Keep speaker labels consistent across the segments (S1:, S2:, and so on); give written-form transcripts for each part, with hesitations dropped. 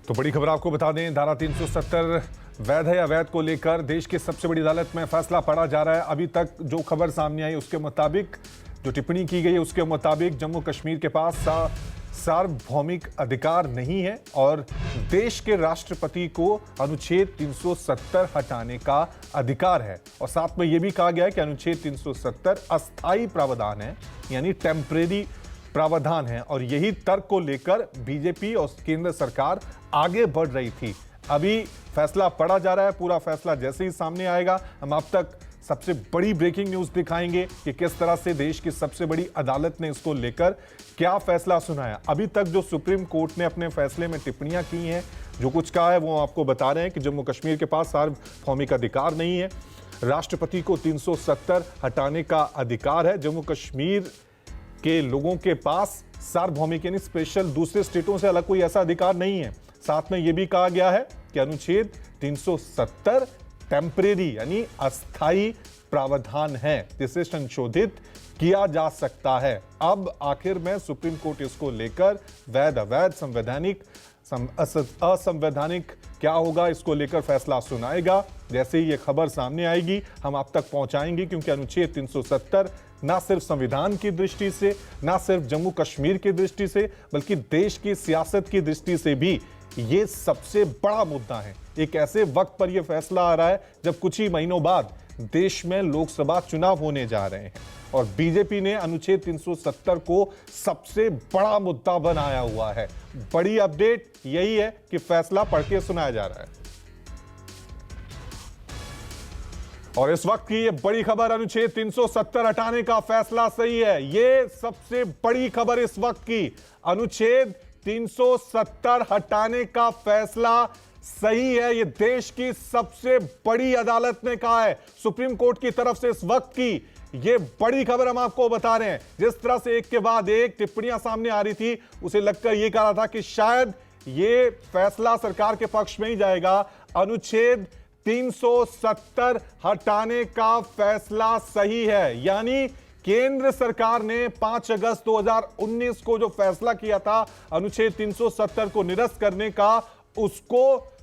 S1: तो बड़ी खबर आपको बता दें, धारा 370 वैध है या अवैध को लेकर देश की सबसे बड़ी अदालत में फैसला पड़ा जा रहा है। अभी तक जो खबर सामने आई उसके मुताबिक, जो टिप्पणी की गई है उसके मुताबिक जम्मू कश्मीर के पास सार्वभौमिक अधिकार नहीं है और देश के राष्ट्रपति को अनुच्छेद 370 हटाने का अधिकार है। और साथ में यह भी कहा गया है कि अनुच्छेद 370 अस्थायी प्रावधान है, यानी टेम्परेरी प्रावधान है। और यही तर्क को लेकर बीजेपी और केंद्र सरकार आगे बढ़ रही थी। अभी फैसला पड़ा जा रहा है। पूरा फैसला जैसे ही सामने आएगा हम आप तक सबसे बड़ी ब्रेकिंग न्यूज दिखाएंगे कि किस तरह से देश की सबसे बड़ी अदालत ने इसको लेकर क्या फैसला सुनाया। अभी तक जो सुप्रीम कोर्ट ने अपने फैसले में टिप्पणियां की हैं, जो कुछ कहा है, वो आपको बता रहे हैं कि जम्मू कश्मीर के पास सार्वभौमिक अधिकार नहीं है, राष्ट्रपति को 370 हटाने का अधिकार है। जम्मू कश्मीर के लोगों के पास सार्वभौमिक यानी स्पेशल दूसरे स्टेटों से अलग कोई ऐसा अधिकार नहीं है। साथ में यह भी कहा गया है कि अनुच्छेद 370 टेम्परेरी यानी अस्थायी प्रावधान है, जिसे संशोधित किया जा सकता है। अब आखिर में सुप्रीम कोर्ट इसको लेकर वैध अवैध संवैधानिक असंवैधानिक क्या होगा, इसको लेकर फैसला सुनाएगा। जैसे ही ये खबर सामने आएगी हम आप तक पहुंचाएंगे, क्योंकि अनुच्छेद 370 ना सिर्फ संविधान की दृष्टि से, ना सिर्फ जम्मू कश्मीर की दृष्टि से, बल्कि देश की सियासत की दृष्टि से भी ये सबसे बड़ा मुद्दा है। एक ऐसे वक्त पर यह फैसला आ रहा है जब कुछ ही महीनों बाद देश में लोकसभा चुनाव होने जा रहे हैं और बीजेपी ने अनुच्छेद 370 को सबसे बड़ा मुद्दा बनाया हुआ है। बड़ी अपडेट यही है कि फैसला पढ़ के सुनाया जा रहा है। और इस वक्त की ये बड़ी खबर, अनुच्छेद 370 हटाने का फैसला सही है। ये सबसे बड़ी खबर इस वक्त की, अनुच्छेद 370 हटाने का फैसला सही है। ये देश की सबसे बड़ी अदालत ने कहा है, सुप्रीम कोर्ट की तरफ से इस वक्त की ये बड़ी खबर हम आपको बता रहे हैं। जिस तरह से एक के बाद एक टिप्पणियां सामने आ रही थी, उसे लगकर यह कह रहा था कि शायद ये फैसला सरकार के पक्ष में ही जाएगा। अनुच्छेद 370 हटाने का फैसला सही है, यानी केंद्र सरकार ने 5 अगस्त 2019 को जो फैसला किया था अनुच्छेद 370 को निरस्त करने का, उसको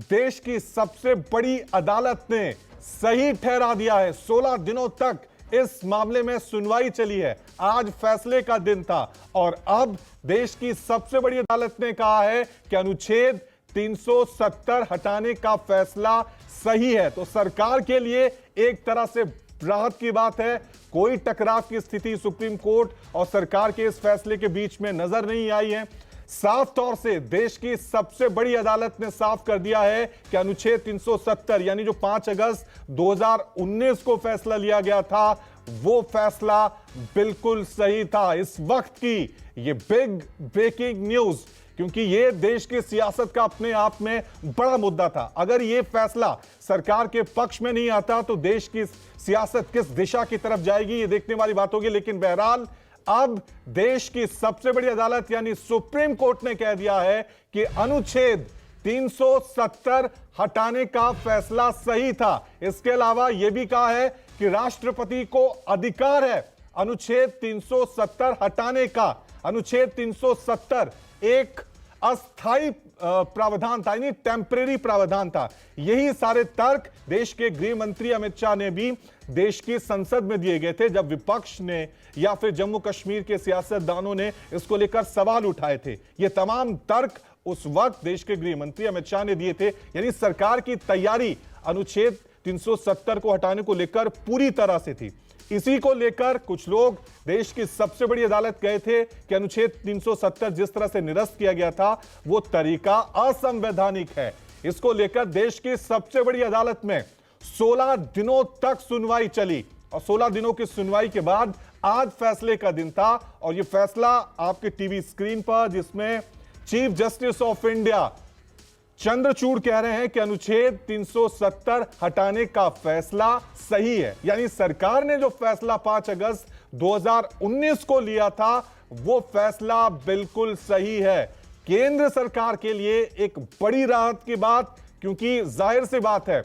S1: देश की सबसे बड़ी अदालत ने सही ठहरा दिया है। 16 दिनों तक इस मामले में सुनवाई चली है। आज फैसले का दिन था और अब देश की सबसे बड़ी अदालत ने कहा है कि अनुच्छेद 370 हटाने का फैसला सही है। तो सरकार के लिए एक तरह से राहत की बात है। कोई टकराव की स्थिति सुप्रीम कोर्ट और सरकार के इस फैसले के बीच में नजर नहीं आई है। साफ तौर से देश की सबसे बड़ी अदालत ने साफ कर दिया है कि अनुच्छेद 370 यानी जो 5 अगस्त 2019 को फैसला लिया गया था, वो फैसला बिल्कुल सही था। इस वक्त की ये बिग ब्रेकिंग न्यूज, क्योंकि ये देश की सियासत का अपने आप में बड़ा मुद्दा था। अगर ये फैसला सरकार के पक्ष में नहीं आता तो देश की सियासत किस दिशा की तरफ जाएगी, ये देखने वाली बात होगी। लेकिन बहरहाल अब देश की सबसे बड़ी अदालत यानी सुप्रीम कोर्ट ने कह दिया है कि अनुच्छेद 370 हटाने का फैसला सही था। इसके अलावा यह भी कहा है कि राष्ट्रपति को अधिकार है अनुच्छेद 370 हटाने का। अनुच्छेद 370 एक अस्थायी प्रावधान था, यानी टेम्परेरी प्रावधान था। यही सारे तर्क देश के गृह मंत्री अमित शाह ने भी देश की संसद में दिए गए थे, जब विपक्ष ने या फिर जम्मू कश्मीर के सियासतदानों ने इसको लेकर सवाल उठाए थे। ये तमाम तर्क उस वक्त देश के गृह मंत्री अमित शाह ने दिए थे। यानी सरकार की तैयारी अनुच्छेद 370 को हटाने को लेकर पूरी तरह से थी। इसी को लेकर कुछ लोग देश की सबसे बड़ी अदालत गए थे कि अनुच्छेद 370 जिस तरह से निरस्त किया गया था वो तरीका असंवैधानिक है। इसको लेकर देश की सबसे बड़ी अदालत में 16 दिनों तक सुनवाई चली और 16 दिनों की सुनवाई के बाद आज फैसले का दिन था। और यह फैसला आपके टीवी स्क्रीन पर, जिसमें chief justice of India Chandrachud कह रहे हैं कि अनुच्छेद 370 हटाने का फैसला सही है। यानी सरकार ने जो फैसला 5 अगस्त 2019 को लिया था वो फैसला बिल्कुल सही है। केंद्र सरकार के लिए एक बड़ी राहत की बात, क्योंकि जाहिर सी बात है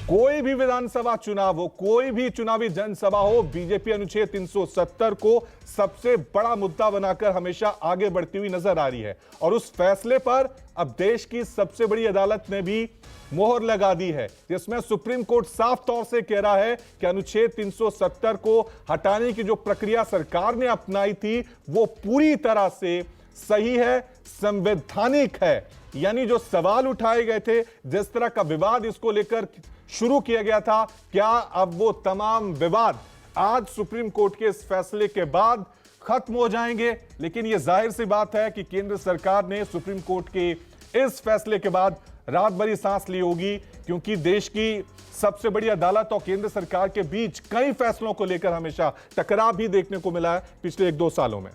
S1: कोई भी विधानसभा चुनाव हो, कोई भी चुनावी जनसभा हो, बीजेपी अनुच्छेद 370 को सबसे बड़ा मुद्दा बनाकर हमेशा आगे बढ़ती हुई नजर आ रही है। और उस फैसले पर अब देश की सबसे बड़ी अदालत ने भी मोहर लगा दी है, जिसमें सुप्रीम कोर्ट साफ तौर से कह रहा है कि अनुच्छेद 370 को हटाने की जो प्रक्रिया सरकार ने अपनाई थी वो पूरी तरह से सही है, संवैधानिक है। यानी जो सवाल उठाए गए थे, जिस तरह का विवाद इसको लेकर शुरू किया गया था, क्या अब वो तमाम विवाद आज सुप्रीम कोर्ट के इस फैसले के बाद खत्म हो जाएंगे? लेकिन यह जाहिर सी बात है कि केंद्र सरकार ने सुप्रीम कोर्ट के इस फैसले के बाद रात भरी सांस ली होगी, क्योंकि देश की सबसे बड़ी अदालत और केंद्र सरकार के बीच कई फैसलों को लेकर हमेशा टकराव भी देखने को मिला है पिछले 1-2 सालों में।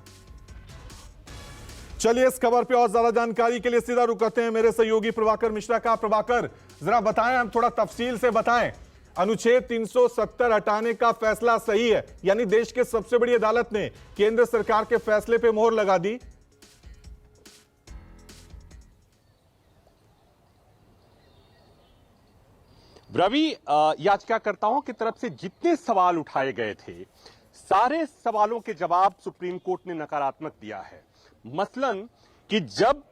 S1: चलिए इस खबर पे और ज्यादा जानकारी के लिए सीधा रुक करते हैं मेरे सहयोगी प्रभाकर मिश्रा का। प्रभाकर, जरा बताएं, हम थोड़ा तफसील से बताएं, अनुच्छेद 370 हटाने का फैसला सही है? यानी देश के सबसे बड़ी अदालत ने केंद्र सरकार के फैसले पे मोहर लगा दी।
S2: रवि, याचिकाकर्ताओं की तरफ से जितने सवाल उठाए गए थे, सारे सवालों के जवाब सुप्रीम कोर्ट ने नकारात्मक दिया है। मसलन कि जब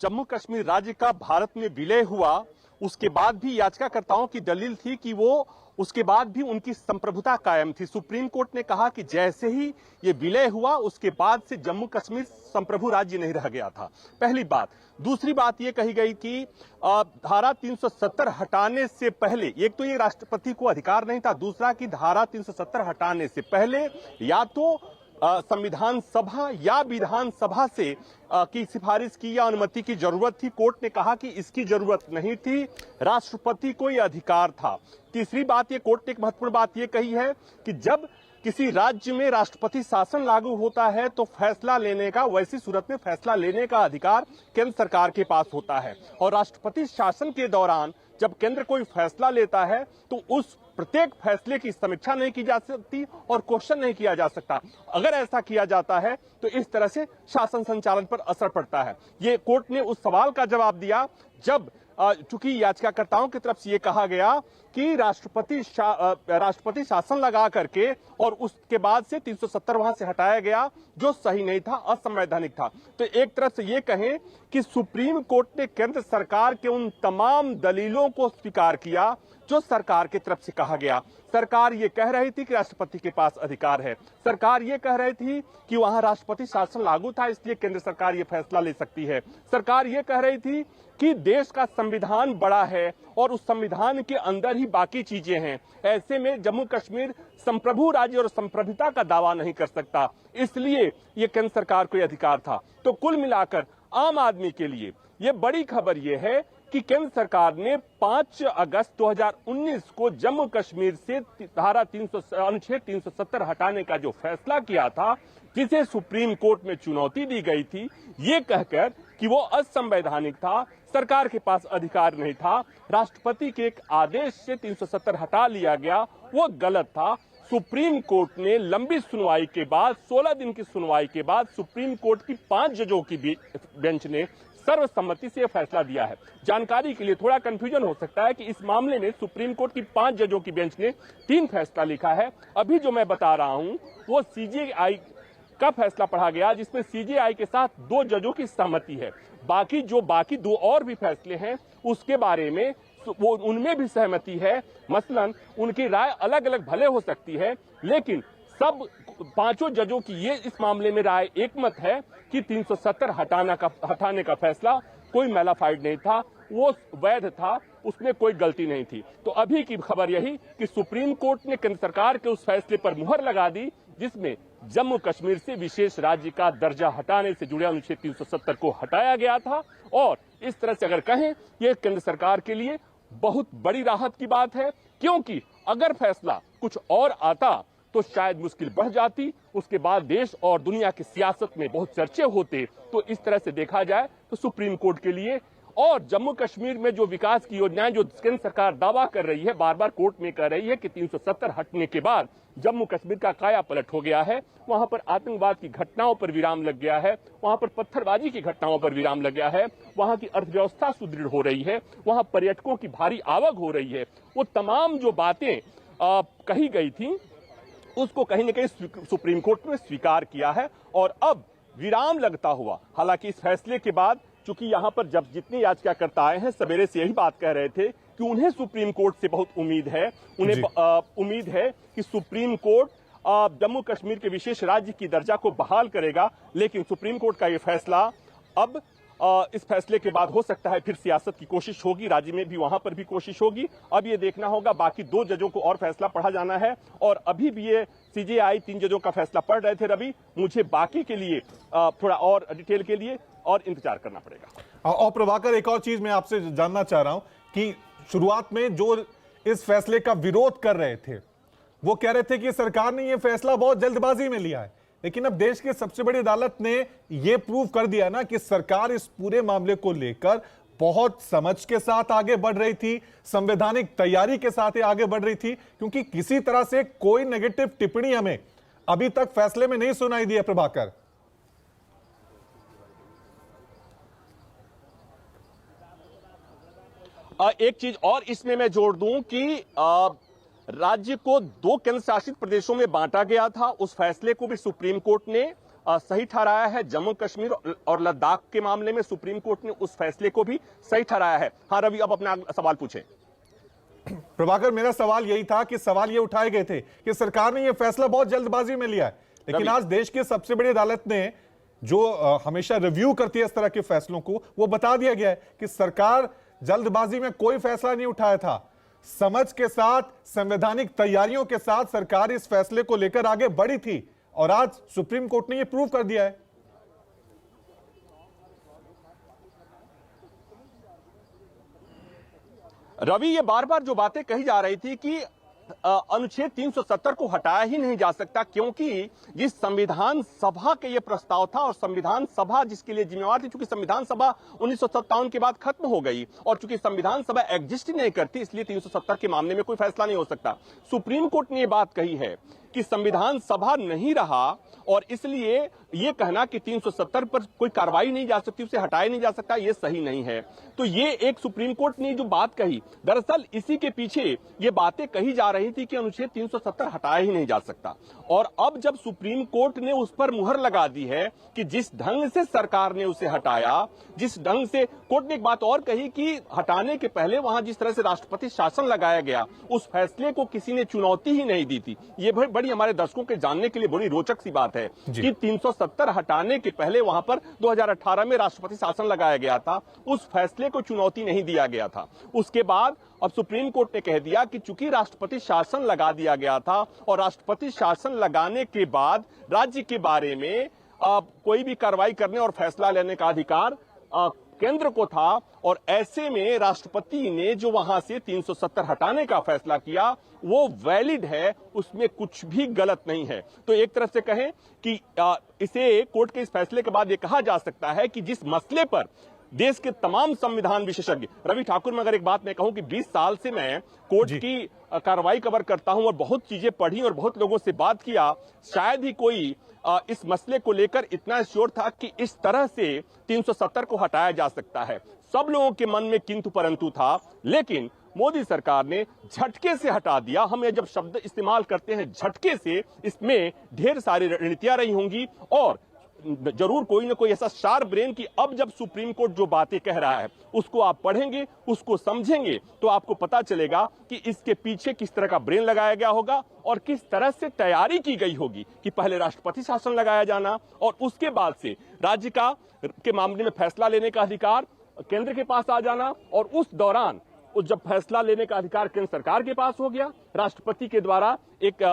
S2: जम्मू कश्मीर राज्य का भारत में विलय हुआ, उसके बाद भी याचिकाकर्ताओं की दलील थी कि वो उसके बाद भी उनकी संप्रभुता कायम थी। सुप्रीम कोर्ट ने कहा कि जैसे ही ये विलय हुआ उसके बाद से जम्मू कश्मीर संप्रभु राज्य नहीं रह गया था, पहली बात। दूसरी बात ये कही गई कि धारा 370 हटाने से पहले, एक तो ये राष्ट्रपति को अधिकार नहीं था, दूसरा कि धारा 370 हटाने से पहले या तो संविधान सभा या विधानसभा से की सिफारिश की या अनुमति की जरूरत थी। कोर्ट ने कहा कि इसकी जरूरत नहीं थी, राष्ट्रपति को यह अधिकार था। तीसरी बात, ये कोर्ट ने एक महत्वपूर्ण बात यह कही है कि जब किसी राज्य में राष्ट्रपति शासन लागू होता है तो फैसला लेने का, वैसी सूरत में फैसला लेने का अधिकार केंद्र सरकार के पास होता है, और राष्ट्रपति शासन के दौरान जब केंद्र कोई फैसला लेता है तो उस प्रत्येक फैसले की समीक्षा नहीं की जा सकती और क्वेश्चन नहीं किया जा सकता। अगर ऐसा किया जाता है तो इस तरह से शासन संचालन पर असर पड़ता है। ये कोर्ट ने उस सवाल का जवाब दिया जब चूंकि याचिकाकर्ताओं की तरफ से ये कहा गया कि राष्ट्रपति शासन लगा करके और उसके बाद से 370 वहां से हटाया गया, जो सही नहीं था, असंवैधानिक था। तो एक तरफ से ये कहें कि सुप्रीम कोर्ट ने केंद्र सरकार के उन तमाम दलीलों को स्वीकार किया जो सरकार की तरफ से कहा गया। सरकार ये कह रही थी कि राष्ट्रपति के पास अधिकार है, सरकार ये कह रही थी कि वहां राष्ट्रपति शासन लागू था इसलिए केंद्र सरकार ये फैसला ले सकती है, सरकार ये कह रही थी कि देश का संविधान बड़ा है और उस संविधान के अंदर ही बाकी चीजें हैं, ऐसे में जम्मू कश्मीर संप्रभु राज्य और संप्रभुता का दावा नहीं कर सकता, इसलिए ये केंद्र सरकार को अधिकार था। तो कुल मिलाकर आम आदमी के लिए ये बड़ी खबर ये है कि केंद्र सरकार ने 5 अगस्त 2019 को जम्मू कश्मीर से अनुच्छेद 370 हटाने का जो फैसला किया था, जिसे सुप्रीम कोर्ट में चुनौती दी गई थी, ये कहकर कि वो असंवैधानिक था, सरकार के पास अधिकार नहीं था, राष्ट्रपति के एक आदेश से 370 हटा लिया गया, वो गलत था। सुप्रीम कोर्ट ने लंबी सुनवाई के बाद, 16 दिन की सुनवाई के बाद, सुप्रीम कोर्ट की 5 जजों की बेंच ने सर्वसम्मति से यह फैसला दिया है। जानकारी के लिए थोड़ा कंफ्यूजन हो सकता है कि इस मामले में सुप्रीम कोर्ट की 5 जजों की बेंच ने 3 फैसला लिखा है। अभी जो मैं बता रहा हूं वो सीजेआई का फैसला पढ़ा गया, जिसमें सीजेआई के साथ 2 जजों की सहमति है। बाकी 2 और भी फैसले हैं उसके बारे में वो उनमें भी सहमति है। मसलन उनकी राय अलग अलग भले हो सकती है, लेकिन सब 5 जजों की ये इस मामले में राय एकमत है कि 370 हटाने का फैसला कोई मैलाफाइड नहीं था, वो वैध था, उसमें कोई गलती नहीं थी। तो अभी की खबर यही कि सुप्रीम कोर्ट ने केंद्र सरकार के उस फैसले पर मुहर लगा दी जिसमें जम्मू कश्मीर से विशेष राज्य का दर्जा हटाने से जुड़े अनुच्छेद 370 को हटाया गया था। और इस तरह से अगर कहें, यह केंद्र सरकार के लिए बहुत बड़ी राहत की बात है, क्योंकि अगर फैसला कुछ और आता तो शायद मुश्किल बढ़ जाती, उसके बाद देश और दुनिया की सियासत में बहुत चर्चे होते। तो इस तरह से देखा जाए तो सुप्रीम कोर्ट के लिए और जम्मू कश्मीर में जो विकास की योजनाएं जो केंद्र सरकार दावा कर रही है, बार बार कोर्ट में कह रही है कि 370 हटने के बाद जम्मू कश्मीर का काया पलट हो गया है, वहां पर आतंकवाद की घटनाओं पर विराम लग गया है, वहां पर पत्थरबाजी की घटनाओं पर विराम लग गया है, वहां की अर्थव्यवस्था सुदृढ़ हो रही है, वहां पर्यटकों की भारी आवक हो रही है। वो तमाम जो बातें कही गई थी उसको कहीं न कहीं सुप्रीम कोर्ट ने स्वीकार किया है। और अब विराम लगता हुआ, हालांकि इस फैसले के बाद चूंकि यहां पर जब जितने याचिकाकर्ता आए हैं सवेरे से यही बात कह रहे थे कि उन्हें सुप्रीम कोर्ट से बहुत उम्मीद है। उन्हें उम्मीद है कि सुप्रीम कोर्ट जम्मू कश्मीर के विशेष राज्य की दर्जा को बहाल करेगा, लेकिन सुप्रीम कोर्ट का यह फैसला अब इस फैसले के बाद हो सकता है फिर सियासत की कोशिश होगी, राज्य में भी वहां पर भी कोशिश होगी। अब ये देखना होगा, बाकी 2 जजों को और फैसला पढ़ा जाना है और अभी भी ये सीजेआई 3 जजों का फैसला पढ़ रहे थे। रवि, मुझे बाकी के लिए थोड़ा और डिटेल के लिए और इंतजार करना पड़ेगा।
S1: और प्रभाकर, एक और चीज मैं आपसे जानना चाह रहा हूं कि शुरुआत में जो इस फैसले का विरोध कर रहे थे वो कह रहे थे कि सरकार ने यह फैसला बहुत जल्दबाजी में लिया है, लेकिन अब देश की सबसे बड़ी अदालत ने यह प्रूव कर दिया ना कि सरकार इस पूरे मामले को लेकर बहुत समझ के साथ आगे बढ़ रही थी, संवैधानिक तैयारी के साथ आगे बढ़ रही थी, क्योंकि किसी तरह से कोई नेगेटिव टिप्पणी हमें अभी तक फैसले में नहीं सुनाई दी है। प्रभाकर,
S2: एक चीज और इसमें मैं जोड़ दूं कि राज्य को 2 केंद्र शासित प्रदेशों में बांटा गया था, उस फैसले को भी सुप्रीम कोर्ट ने सही ठहराया है। जम्मू कश्मीर और लद्दाख के मामले में सुप्रीम कोर्ट ने उस फैसले को भी सही ठहराया है। हाँ रवि, अब अपना सवाल पूछें।
S1: प्रभाकर, मेरा सवाल यही था कि सवाल ये उठाए गए थे कि सरकार ने यह फैसला बहुत जल्दबाजी में लिया है, लेकिन आज देश की सबसे बड़ी अदालत ने जो हमेशा रिव्यू करती है इस तरह के फैसलों को, वो बता दिया गया है कि सरकार जल्दबाजी में कोई फैसला नहीं उठाया था। समझ के साथ, संवैधानिक तैयारियों के साथ सरकार इस फैसले को लेकर आगे बढ़ी थी और आज सुप्रीम कोर्ट ने यह प्रूव कर दिया है।
S2: रवि, ये बार बार जो बातें कही जा रही थी कि अनुच्छेद 370 को हटाया ही नहीं जा सकता, क्योंकि जिस संविधान सभा के ये प्रस्ताव था और संविधान सभा जिसके लिए जिम्मेवार थी, चूंकि संविधान सभा 1957 के बाद खत्म हो गई और चूंकि संविधान सभा एग्जिस्ट ही नहीं करती, इसलिए 370 के मामले में कोई फैसला नहीं हो सकता। सुप्रीम कोर्ट ने ये बात कही है कि संविधान सभा नहीं रहा और इसलिए ये कहना कि 370 पर कोई कार्रवाई नहीं जा सकती, उसे हटाया नहीं जा सकता, ये सही नहीं है। तो ये एक सुप्रीम कोर्ट ने जो बात कही, दरअसल इसी के पीछे ये बातें कही जा रही थी कि अनुच्छेद 370 हटाया ही नहीं जा सकता। और अब जब सुप्रीम कोर्ट ने उस पर मुहर लगा दी है कि जिस ढंग से सरकार ने उसे हटाया, जिस ढंग से, कोर्ट ने एक बात और कही कि हटाने के पहले वहां जिस तरह से राष्ट्रपति शासन लगाया गया, उस फैसले को किसी ने चुनौती ही नहीं दी थी। ये बड़ी हमारे दर्शकों के जानने के लिए बड़ी रोचक सी बात है कि 370 हटाने के पहले वहां पर 2018 में राष्ट्रपति शासन लगाया गया था, उस फैसले को चुनौती नहीं दिया गया था। उसके बाद अब सुप्रीम कोर्ट ने कह दिया कि चूंकि राष्ट्रपति शासन लगा दिया गया था और राष्ट्रपति शासन लगाने के बाद राज्य के बारे में कोई भी कार्रवाई करने और फैसला लेने का अधिकार केंद्र को था, और ऐसे में राष्ट्रपति ने जो वहां से 370 हटाने का फैसला किया वो वैलिड है, उसमें कुछ भी गलत नहीं है। तो एक तरफ से कहें कि इसे कोर्ट के इस फैसले के बाद ये कहा जा सकता है कि जिस मसले पर देश के तमाम संविधान विशेषज्ञ, रवि ठाकुर में अगर एक बात मैं कहूं कि 20 साल से मैं कोर्ट की कार्रवाई कवर करता हूं और बहुत चीजें पढ़ी और बहुत लोगों से बात किया, शायद ही कोई इस मसले को लेकर इतना श्योर था कि इस तरह से 370 को हटाया जा सकता है। सब लोगों के मन में किंतु परंतु था, लेकिन मोदी सरकार ने झटके से हटा दिया। हम ये जब शब्द इस्तेमाल करते हैं झटके से, इसमें ढेर सारी रणनीतियां रही होंगी और जरूर कोई ना कोई ऐसा शार्प ब्रेन कि अब जब सुप्रीम कोर्ट जो बातें कह रहा है उसको आप पढ़ेंगे, उसको समझेंगे, तो आपको पता चलेगा कि इसके पीछे किस तरह का ब्रेन लगाया गया होगा और किस तरह से तैयारी की गई होगी कि पहले राष्ट्रपति शासन लगाया जाना और उसके बाद से राज्य के मामले में फैसला लेने का अधिकार केंद्र के पास आ जाना, और उस दौरान जब फैसला लेने का अधिकार केंद्र सरकार के पास हो गया, राष्ट्रपति के द्वारा एक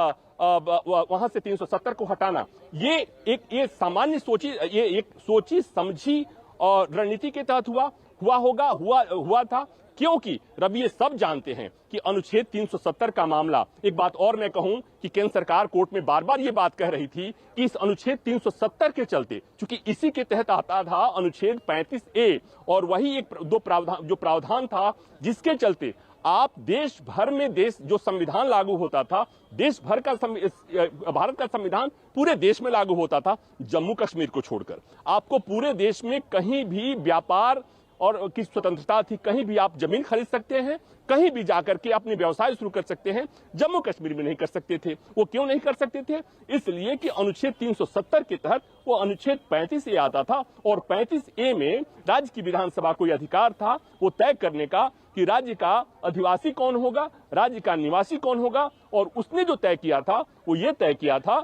S2: वहां से 370 को हटाना, ये सामान्य सोची समझी और रणनीति के तहत हुआ था, क्योंकि रवि ये सब जानते हैं कि अनुच्छेद 370 का मामला, एक बात और मैं कहूं कि केंद्र सरकार कोर्ट में बार बार ये बात कह रही थी कि इस अनुच्छेद 370 के चलते, चूंकि इसी के तहत आता था अनुच्छेद 35A और वही एक जो प्रावधान था जिसके चलते आप देश भर में जो संविधान लागू होता था, देश भर का भारत का संविधान पूरे देश में लागू होता था, जम्मू कश्मीर को छोड़कर आपको पूरे देश में कहीं भी व्यापार और की स्वतंत्रता थी, कहीं भी आप जमीन खरीद सकते हैं, कहीं भी जाकर के अपने व्यवसाय शुरू कर सकते हैं। जम्मू कश्मीर में नहीं कर सकते थे। वो क्यों नहीं कर सकते थे? इसलिए कि अनुच्छेद 370 के तहत वो अनुच्छेद 35A आता था और 35A में राज्य की विधानसभा को अधिकार था वो तय करने का कि राज्य का अधिवासी कौन होगा, राज्य का निवासी कौन होगा। और उसने जो तय किया था वो ये तय किया था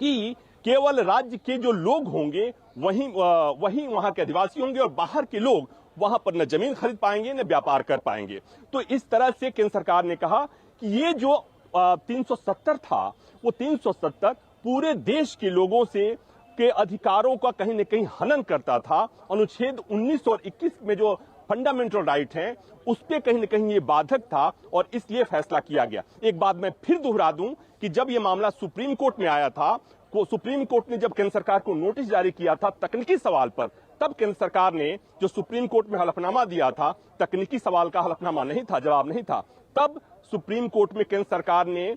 S2: कि केवल राज्य के जो लोग होंगे वही वहां के अधिवासी होंगे और बाहर के लोग वहां पर न जमीन खरीद पाएंगे न व्यापार कर पाएंगे। तो इस तरह से केंद्र सरकार ने कहा कि ये जो 370 था वो 370 पूरे देश के लोगों से के अधिकारों का कहीं न कहीं हनन करता था। अनुच्छेद 19 और 21 में जो फंडामेंटल राइट हैं उस पे कहीं न कहीं ये बाधक था और इसलिए फैसला किया गया। एक बात मैं फिर दोहरा दूं कि जब ये मामला सुप्रीम कोर्ट में आया था, सुप्रीम कोर्ट ने जब केंद्र सरकार को नोटिस जारी किया था तकनीकी सवाल पर, तब केंद्र सरकार ने जो सुप्रीम कोर्ट में हलफनामा दिया था, तकनीकी सवाल का हलफनामा नहीं था, जवाब नहीं था। तब सुप्रीम कोर्ट में केंद्र सरकार ने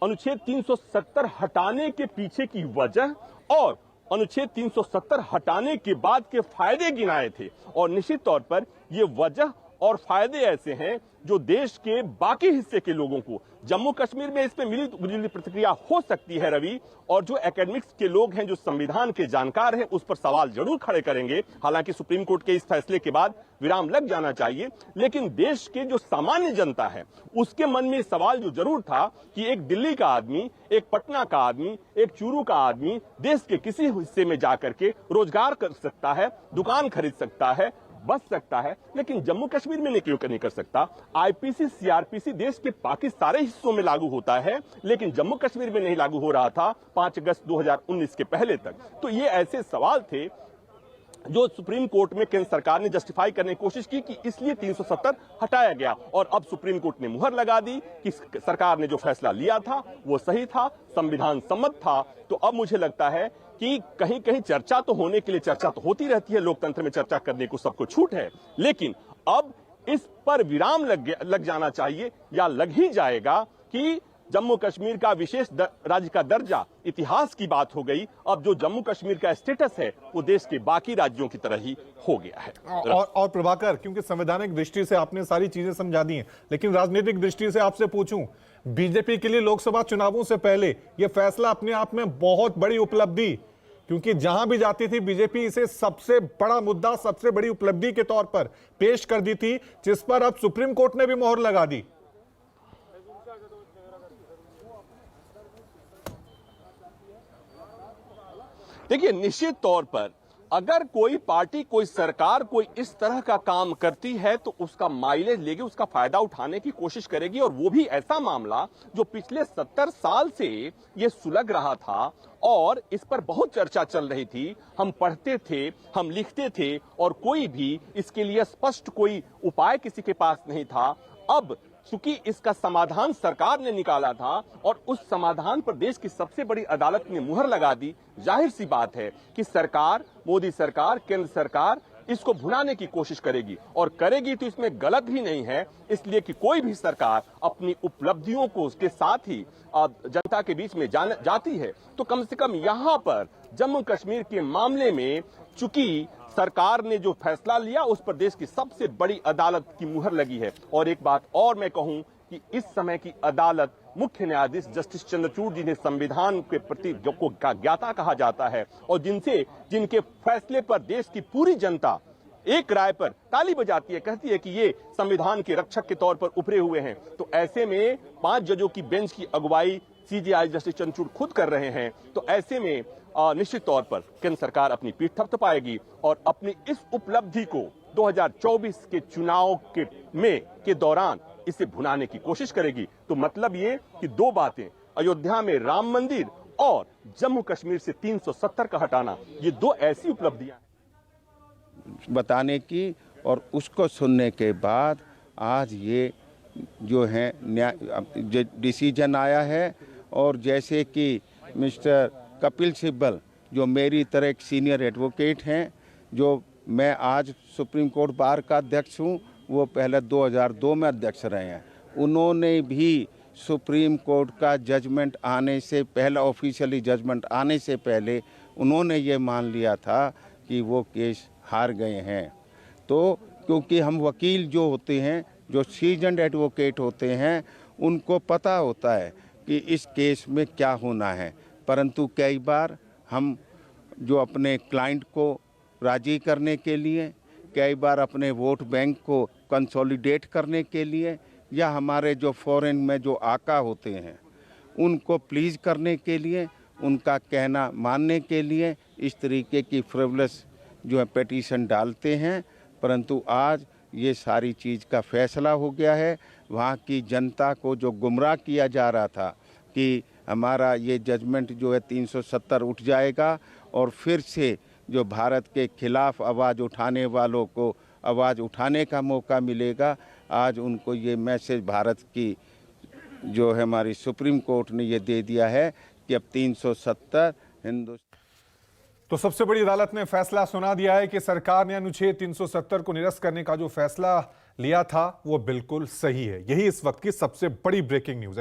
S2: अनुच्छेद 370 हटाने के पीछे की वजह और अनुच्छेद 370 हटाने के बाद के फायदे गिनाए थे। और निश्चित तौर पर ये वजह और फायदे ऐसे हैं जो देश के बाकी हिस्से के लोगों को, जम्मू कश्मीर में इस पे मिली जुली प्रतिक्रिया हो सकती है रवि, और जो एकेडमिक्स के लोग हैं, जो संविधान के जानकार हैं, उस पर सवाल जरूर खड़े करेंगे। हालांकि सुप्रीम कोर्ट के इस फैसले के बाद विराम लग जाना चाहिए, लेकिन देश के जो सामान्य जनता है उसके मन में सवाल जो जरूर था कि एक दिल्ली का आदमी, एक पटना का आदमी, एक चूरू का आदमी देश के किसी हिस्से में जाकर के रोजगार कर सकता है, दुकान खरीद सकता है, बच सकता है, लेकिन जम्मू कश्मीर में क्यों नहीं कर सकता? आईपीसी सीआरपीसी देश के बाकी सारे हिस्सों में लागू होता है, लेकिन जम्मू कश्मीर में नहीं लागू हो रहा था 5 अगस्त 2019 के पहले तक। तो ये ऐसे सवाल थे जो सुप्रीम कोर्ट में केंद्र सरकार ने जस्टिफाई करने की कोशिश की कि इसलिए 370 हटाया गया। और अब सुप्रीम कोर्ट ने मुहर लगा दी कि सरकार ने जो फैसला लिया था वो सही था, संविधान सम्मत था। तो अब मुझे लगता है कि कहीं कहीं चर्चा तो होने के लिए चर्चा तो होती रहती है, लोकतंत्र में चर्चा करने को सबको छूट है, लेकिन अब इस पर विराम लग जाना चाहिए या लग ही जाएगा कि जम्मू कश्मीर का विशेष राज्य का दर्जा इतिहास की बात हो गई। अब जो जम्मू कश्मीर का स्टेटस है वो देश के बाकी राज्यों की तरह ही हो गया है।
S1: और प्रभाकर, क्योंकि संवैधानिक दृष्टि से आपने सारी चीजें समझा दी हैं, लेकिन राजनीतिक दृष्टि से आपसे पूछूं, बीजेपी के लिए लोकसभा चुनावों से पहले यह फैसला अपने आप में बहुत बड़ी उपलब्धि, क्योंकि जहां भी जाती थी बीजेपी इसे सबसे बड़ा मुद्दा, सबसे बड़ी उपलब्धि के तौर पर पेश कर दी थी, जिस पर अब सुप्रीम कोर्ट ने भी मोहर लगा दी।
S2: देखिए, निश्चित तौर पर अगर कोई पार्टी, कोई सरकार कोई इस तरह का काम करती है तो उसका माइलेज लेगी, उसका फायदा उठाने की कोशिश करेगी। और वो भी ऐसा मामला जो पिछले 70 साल से ये सुलग रहा था और इस पर बहुत चर्चा चल रही थी, हम पढ़ते थे, हम लिखते थे और कोई भी इसके लिए स्पष्ट कोई उपाय किसी के पास नहीं था। अब चूंकि इसका समाधान सरकार ने निकाला था और उस समाधान पर देश की सबसे बड़ी अदालत ने मुहर लगा दी, जाहिर सी बात है कि सरकार, मोदी सरकार, केंद्र सरकार इसको भुनाने की कोशिश करेगी और करेगी तो इसमें गलत भी नहीं है, इसलिए कि कोई भी सरकार अपनी उपलब्धियों को उसके साथ ही जनता के बीच में जाती है। तो कम से कम यहां पर जम्मू कश्मीर के मामले में चूंकि सरकार ने जो फैसला लिया उस पर देश की सबसे बड़ी अदालत की मुहर लगी है। और एक बात और मैं कहूं कि इस समय की अदालत, मुख्य न्यायाधीश जस्टिस चंद्रचूड़ जिन्हें संविधान के प्रति जो को ज्ञाता कहा जाता है और जिनके फैसले पर देश की पूरी जनता एक राय पर ताली बजाती है, कहती है कि ये संविधान के रक्षक के तौर पर उभरे हुए हैं। तो ऐसे में 5 जजों की बेंच की अगुवाई सीजेआई जस्टिस चंद्रचूड़ खुद कर रहे हैं। तो ऐसे में निश्चित तौर पर केंद्र सरकार अपनी पीठ थपथपाएगी और अपनी इस उपलब्धि को 2024 के चुनाव के दौरान इसे भुनाने की कोशिश करेगी। तो मतलब ये कि 2 बातें, अयोध्या में राम मंदिर और जम्मू कश्मीर से 370 का हटाना, ये 2 ऐसी उपलब्धियां
S3: बताने की और उसको सुनने के बाद आज ये जो है डिसीजन आया है। और जैसे कि मिस्टर कपिल सिब्बल जो मेरी तरह एक सीनियर एडवोकेट हैं, जो मैं आज सुप्रीम कोर्ट बार का अध्यक्ष हूँ, वो पहले 2002 में अध्यक्ष रहे हैं। उन्होंने भी सुप्रीम कोर्ट का जजमेंट आने से पहले, ऑफिशियली जजमेंट आने से पहले उन्होंने ये मान लिया था कि वो केस हार गए हैं। तो क्योंकि हम वकील जो होते हैं, जो सीजन्ड एडवोकेट होते हैं, उनको पता होता है कि इस केस में क्या होना है, परंतु कई बार हम जो अपने क्लाइंट को राजी करने के लिए, कई बार अपने वोट बैंक को कंसोलिडेट करने के लिए, या हमारे जो फॉरेन में जो आका होते हैं उनको प्लीज़ करने के लिए, उनका कहना मानने के लिए इस तरीके की फ्रिवलेस जो है पिटीशन डालते हैं। परंतु आज ये सारी चीज़ का फैसला हो गया है। वहाँ की जनता को जो गुमराह किया जा रहा था कि हमारा ये जजमेंट जो है 370 उठ जाएगा और फिर से जो भारत के खिलाफ आवाज़ उठाने वालों को आवाज़ उठाने का मौका मिलेगा, आज उनको ये मैसेज भारत की जो है हमारी सुप्रीम कोर्ट ने ये दे दिया है कि अब 370 हिंदुस्तान।
S1: तो सबसे बड़ी अदालत ने फैसला सुना दिया है कि सरकार ने अनुच्छेद 370 को निरस्त करने का जो फैसला लिया था वो बिल्कुल सही है। यही इस वक्त की सबसे बड़ी ब्रेकिंग न्यूज है।